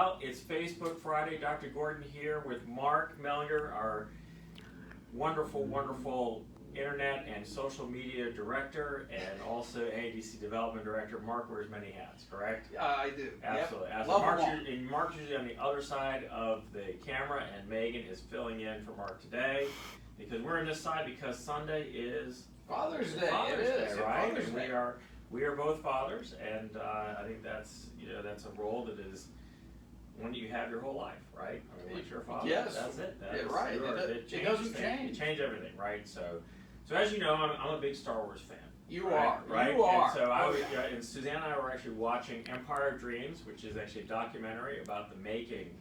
Well, it's Facebook Friday. Dr. Gordon here with Mark Mellinger, our wonderful, wonderful internet and social media director, and also ADC development director. Mark wears many hats, correct? I do. Absolutely. Yep. Absolutely. Mark's usually on the other side of the camera, and Megan is filling in for Mark today because we're on this side because Sunday is Father's Day. Father's Day, it is. right? Father's And Day. we are both fathers, and I think that's that's a role that is one that you have your whole life, right? I mean, once you're a father, Yes. that's it. Yeah, right. It doesn't change. It changes everything, right? So as you know, I'm a big Star Wars fan. You right? are. Right? You are. And so and Suzanne and I were actually watching Empire of Dreams, which is actually a documentary about the making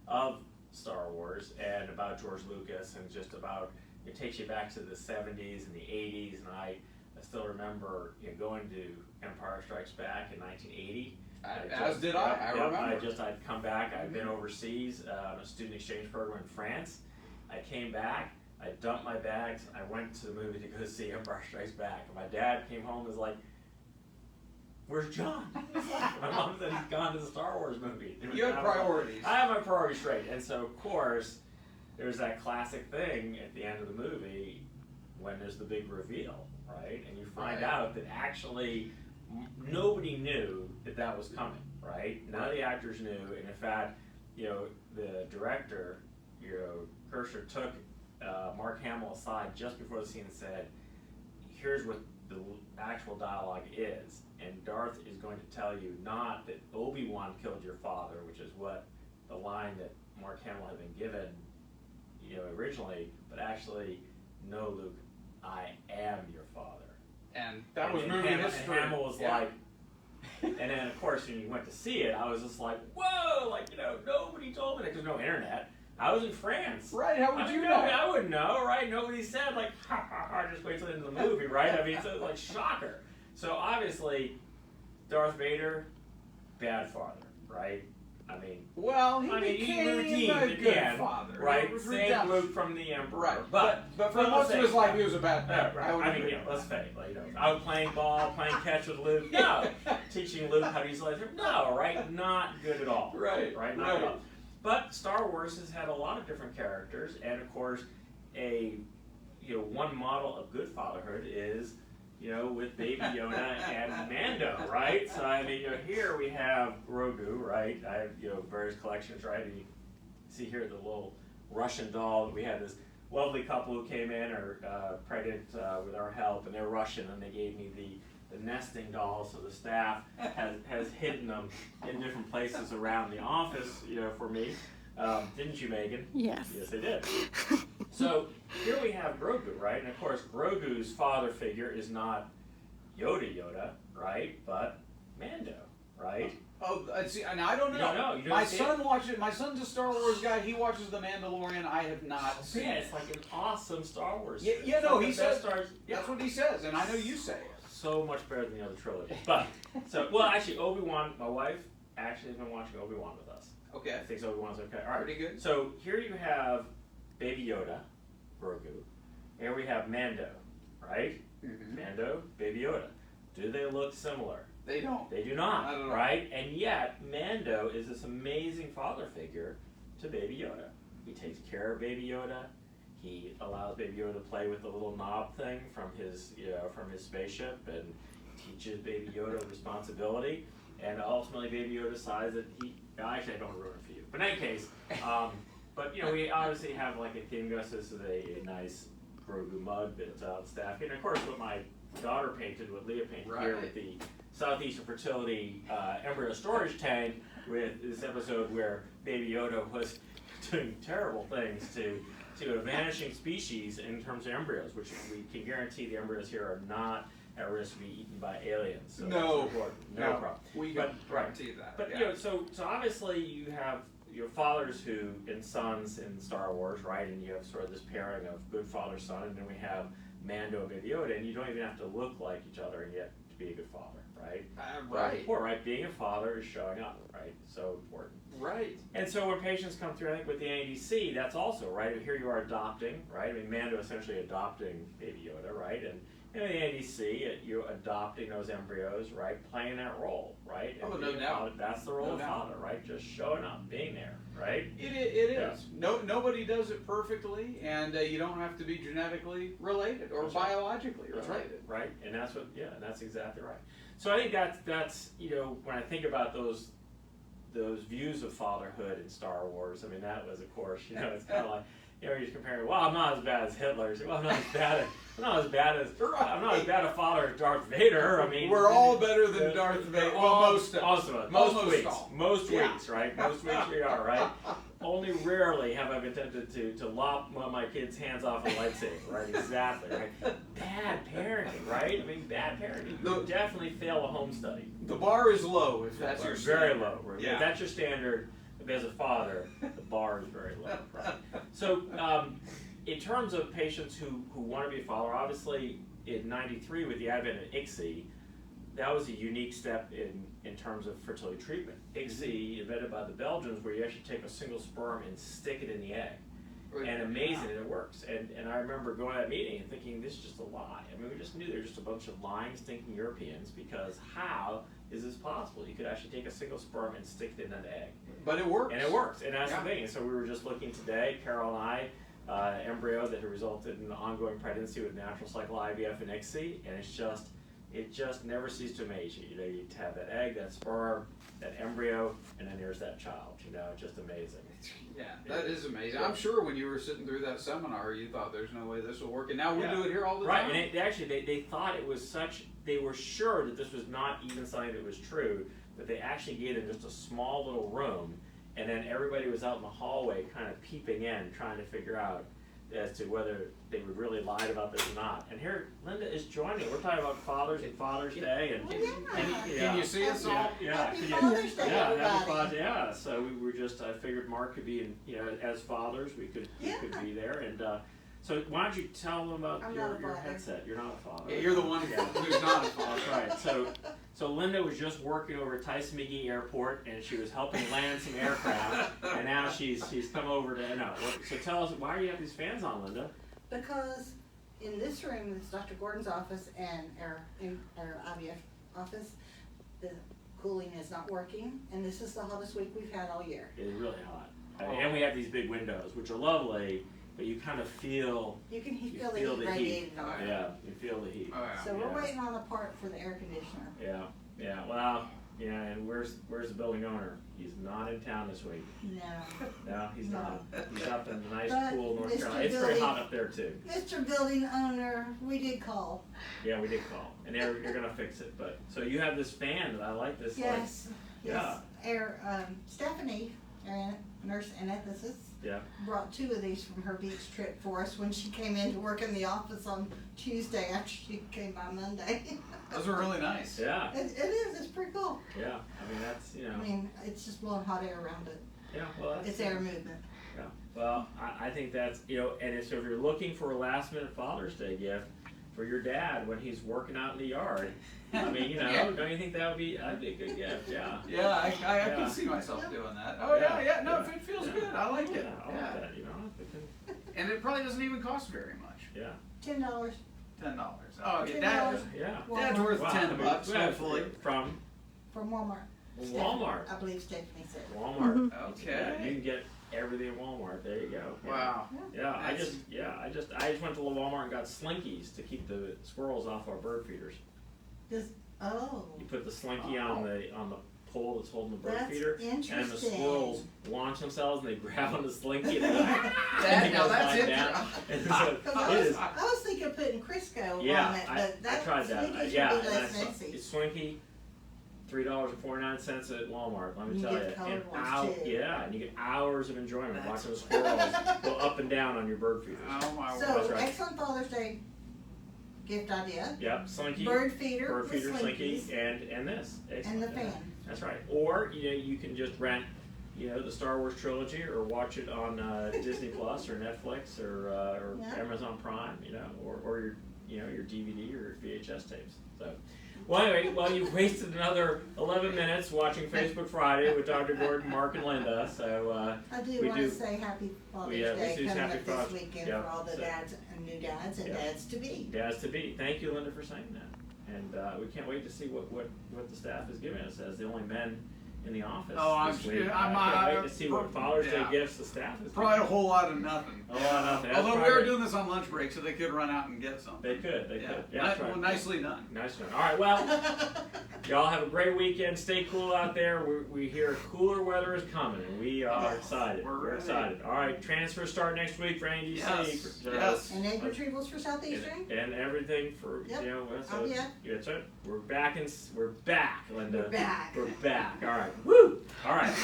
of Star Wars and about George Lucas, and just about, it takes you back to the 70s and the 80s, and I still remember going to Empire Strikes Back in 1980. As did I. I remember. I'd come back. I'd been overseas on a student exchange program in France. I came back. I dumped my bags. I went to the movie to go see Empire Strikes Back. And my dad came home and was like, "Where's John?" My mom said he's gone to the Star Wars movie. You had priorities. I have my priorities straight. And so, of course, there's that classic thing at the end of the movie when there's the big reveal, right? And you find out that actually nobody knew that was coming, right? None of the actors knew. And in fact, the director, Kersher, took Mark Hamill aside just before the scene and said, "Here's what the actual dialogue is, and Darth is going to tell you not that Obi-Wan killed your father," which is what the line that Mark Hamill had been given, originally, but actually, "No, Luke, I am your father." And that was movie history. And Hamill was like, and then of course when you went to see it, I was just like, whoa, nobody told me that, because no internet. I was in France. Right, how would you know? I wouldn't know, right? Nobody said, ha ha ha, just wait till the end of the movie, right? I mean, so like, shocker. So obviously, Darth Vader, bad father, right? I mean, he became a good father, right? Saved Luke from the Emperor, right? But for most of his life, he was a bad dad. Let's face it. Out playing ball, playing catch with Luke, no. Teaching Luke how to use lightsaber, no. Right? Not good at all. Right. Not at all. But Star Wars has had a lot of different characters, and of course, one model of good fatherhood is, with Baby Yoda and Mando, right? So I mean, here we have Grogu, right? I have various collections, right? And you see here the little Russian doll. We had this lovely couple who came in, or pregnant with our help, and they're Russian, and they gave me the nesting dolls, so the staff has hidden them in different places around the office, for me. Didn't you, Megan? Yes. Yes, they did. So here we have Grogu, right? And of course, Grogu's father figure is not Yoda, right? But Mando, right? Oh, see, and I don't know. You don't know. You don't my see son watches. My son's a Star Wars guy. He watches The Mandalorian. I have not seen it. It's like an awesome Star Wars. He says. That's what he says, and I know you say it. So much better than the other trilogy. But actually, Obi-Wan, my wife actually has been watching Obi-Wan with us. Okay. I think Obi-Wan's okay. All right. Pretty good. So here you have Baby Yoda, Grogu. Here we have Mando, right? Mm-hmm. Mando, Baby Yoda. Do they look similar? They don't. They do not, I don't know. right? And yet, Mando is this amazing father figure to Baby Yoda. He takes care of Baby Yoda. He allows Baby Yoda to play with the little knob thing from his spaceship, and teaches Baby Yoda responsibility. And ultimately, Baby Yoda decides that actually, I don't ruin it for you. But in any case, but we obviously have like a King Augustus with a nice Grogu mug that the staff, and of course what my daughter painted, what Leah painted here with the Southeastern Fertility embryo storage tank, with this episode where Baby Yoda was doing terrible things to a vanishing species in terms of embryos, which we can guarantee the embryos here are not at risk to be eaten by aliens. So no problem. We can guarantee that. But so obviously you have fathers and sons in Star Wars, right? And you have sort of this pairing of good father-son, and then we have Mando and Baby Yoda, and you don't even have to look like each other and yet to be a good father, right? Right. Being a father is showing up, right? So important. Right. And so when patients come through, I think with the ADC, that's also, right? Here you are adopting, right? I mean, Mando essentially adopting Baby Yoda, right? And you know, the NDC, you adopting those embryos, right, playing that role, right? Oh, And no being doubt. father, that's the role No of doubt. father, right? Just showing up, being there, right? It Yeah. is. Nobody does it perfectly, and you don't have to be genetically related or That's right. biologically That's related. right, and that's what, yeah, that's exactly right. So I think that's you know, when I think about those views of fatherhood in Star Wars, I mean, that was, of course, you know, it's kind of like, you know, you're comparing, well, I'm not as bad as Hitler. You say, well, I'm not as bad as I'm not as bad a father as Darth Vader. I mean, We're all better than Darth Vader. Well, most of us. Most Almost weeks, all. most Yeah. weeks, right? Most weeks we are, right? Only rarely have I been tempted to lop one of my kids' hands off a lightsaber, right? Exactly, right? Bad parenting, right? I mean, bad parenting. You definitely fail a home study. The bar is low if that's your Very standard. low. Right? Yeah. If that's your standard, as a father, the bar is very low. Right? So, in terms of patients who want to be a father, obviously in '93 with the advent of ICSI, that was a unique step in terms of fertility treatment. ICSI, invented by the Belgians, where you actually take a single sperm and stick it in the egg. And amazing, and it works. And I remember going to that meeting and thinking, this is just a lie. I mean, we just knew there were just a bunch of lying, stinking Europeans, because how is this possible? You could actually take a single sperm and stick it in an egg. But it works. And it works, and that's Yeah. the thing. And so we were just looking today, Carol and I, embryo that had resulted in ongoing pregnancy with natural cycle IVF and ICSI, and it just never ceased to amaze you. You know, you have that egg, that sperm, that embryo, and then there's that child. You know, it's just amazing. Yeah, that is amazing. I'm sure when you were sitting through that seminar, you thought there's no way this will work, and now we do it here all the Right, time. and they thought it was they were sure that this was not even something that was true, but they actually gave them just a small little room, and then everybody was out in the hallway kind of peeping in, trying to figure out as to whether they would really lied about this or not. And here, Linda is joining. We're talking about fathers and Father's Day, and Can you see us all? Yeah, Happy can you- Father's Day, yeah, happy everybody. Father's Day. Yeah, so we were just, I figured Mark could be, as fathers, we could be there. And so why don't you tell them about I'm your not a father. headset? You're not a father. Yeah, you're the one Yeah. who's not a father. That's right. So Linda was just working over at Tyson McGee Airport, and she was helping land some aircraft, and now she's come over to, so tell us, why do you have these fans on, Linda? Because in this room is Dr. Gordon's office and our IVF office. The cooling is not working, and this is the hottest week we've had all year. It's really hot. And we have these big windows, which are lovely, but you kind of feel, You can You feel the feel heat the radiated on it. yeah, you feel the heat. Oh, yeah. So we're Yeah. waiting on a part for the air conditioner. Yeah, well, yeah, and where's the building owner? He's not in town this week. No. No, he's No. not. He's up in the nice, But cool North Mr. Carolina. It's very Billy- hot up there too. Mr. Building Owner, we did call. Yeah, we did call, and you're gonna fix it. But so you have this fan that I like. This Yes. Yeah. Yes. Stephanie, our nurse anesthetist, Yeah. brought 2 of these from her beach trip for us when she came in to work in the office on Tuesday after she came by Monday. Those are really nice. Yeah. It is, it's pretty cool. Yeah. I mean that's I mean, it's just blowing hot air around it. Yeah. Well, that's It's air movement. Yeah. Well, I think that's and so if you're looking for a last minute Father's Day gift for your dad when he's working out in the yard, I mean, Yeah. don't you think that'd be a good gift? Yeah. Yeah, I Yeah. can see myself doing that. Oh yeah. No, if it feels good, I like it. Yeah, I like Yeah. that. And it probably doesn't even cost very much. Yeah. $10. $10. Oh, yeah, $10. Yeah. Dad's worth Wow, $10, I mean, hopefully. From From Walmart. Walmart. I believe Stephanie said. Walmart. Okay. Yeah, you can get everything at Walmart. There you go. Yeah. Wow. Yeah, I That's- just went to Walmart and got slinkies to keep the squirrels off our bird feeders. Oh. You put the slinky on the pole that's holding the bird That's feeder, and then the interesting. squirrels launch themselves and they grab on the slinky and they go, Now that's it. And so it is. I was thinking of putting Crisco on Yeah, it, I but that tried that. Slinky should Yeah, be and less that's messy. it's slinky. $3.49 at Walmart. Let me You tell get you, colored ones, too. yeah, and you get hours of enjoyment That's watching the squirrels go up and down on your bird feeders. Oh my word. So, That's right. excellent Father's Day gift idea. Yep, slinky, Bird feeder with slinky, slinkies and this. and Excellent, the yeah. fan. That's right. Or you can just rent, the Star Wars trilogy, or watch it on Disney Plus or Netflix or Yeah. Amazon Prime, or your DVD or VHS tapes. So, Well, anyway, you've wasted another 11 minutes watching Facebook Friday with Dr. Gordon, Mark, and Linda. So I do want to say Happy Father's Day coming happy up this Father's- weekend yep, for all the so- dads and new dads and Yep. dads to be. dads to be. Thank you, Linda, for saying that. And we can't wait to see what the staff is giving us as the only men in the office. Oh, I'm this sure- week. I'm, I can't wait to see what Father's yeah. Day gifts the staff is Probably a giving. whole lot of nothing. A lot of nothing. That's Although we probably- are doing this on lunch break, so they could run out and get something. They could. Yeah. Yeah, that's right. Well, nicely done. Nice one. All right, well, y'all have a great weekend. Stay cool out there. We hear cooler weather is coming, and we are excited. we're ready. excited. All right, transfers start next week for NDC. Yes, So- yes. And egg retrievals for Southeastern? And everything for Yep. so Yeah. that's it. We're back, Linda. We're back. We're back. All right. Woo. All right.